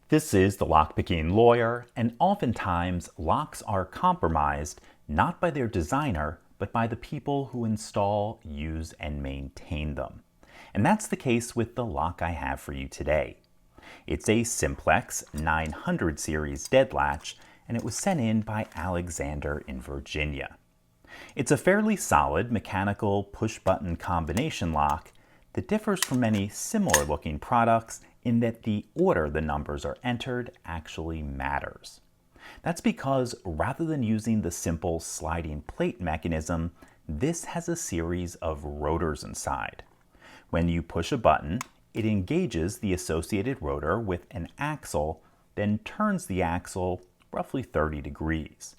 This is the lockpicking lawyer, and oftentimes locks are compromised not by their designer, but by the people who install, use, and maintain them. And that's the case with the lock I have for you today. It's a Simplex 900 series dead latch, and it was sent in by Alexander in Virginia. It's a fairly solid mechanical push-button combination lock that differs from many similar-looking products in that the order the numbers are entered actually matters. That's because rather than using the simple sliding plate mechanism, this has a series of rotors inside. When you push a button, it engages the associated rotor with an axle, then turns the axle roughly 30 degrees.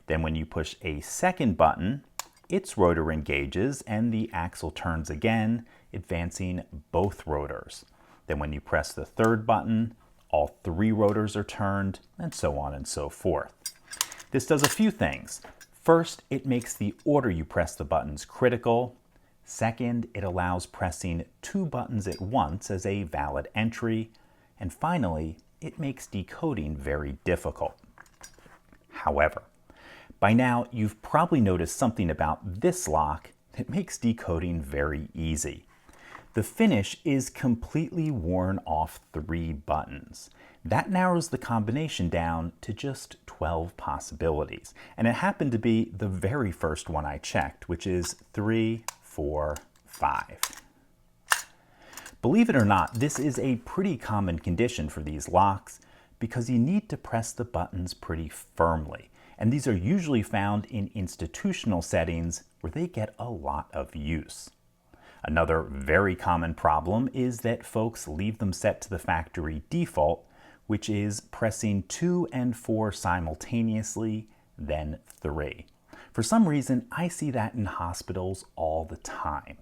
Then when you push a second button, its rotor engages and the axle turns again, advancing both rotors. Then when you press the third button, all three rotors are turned, and so on and so forth. This does a few things. First, it makes the order you press the buttons critical. Second, it allows pressing two buttons at once as a valid entry. And finally, it makes decoding very difficult. However, by now you've probably noticed something about this lock that makes decoding very easy. The finish is completely worn off three buttons. That narrows the combination down to just 12 possibilities. And it happened to be the very first one I checked, which is 3, 4, 5. Believe it or not, this is a pretty common condition for these locks because you need to press the buttons pretty firmly. And these are usually found in institutional settings where they get a lot of use. Another very common problem is that folks leave them set to the factory default, which is pressing 2 and 4 simultaneously, then 3. For some reason, I see that in hospitals all the time.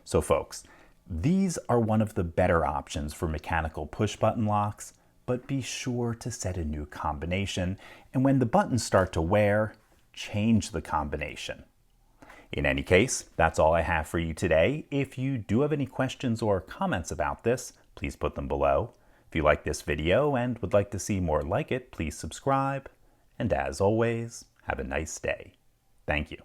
So folks, these are one of the better options for mechanical push-button locks, but be sure to set a new combination, and when the buttons start to wear, change the combination. In any case, that's all I have for you today. If you do have any questions or comments about this, please put them below. If you like this video and would like to see more like it, please subscribe. And as always, have a nice day. Thank you.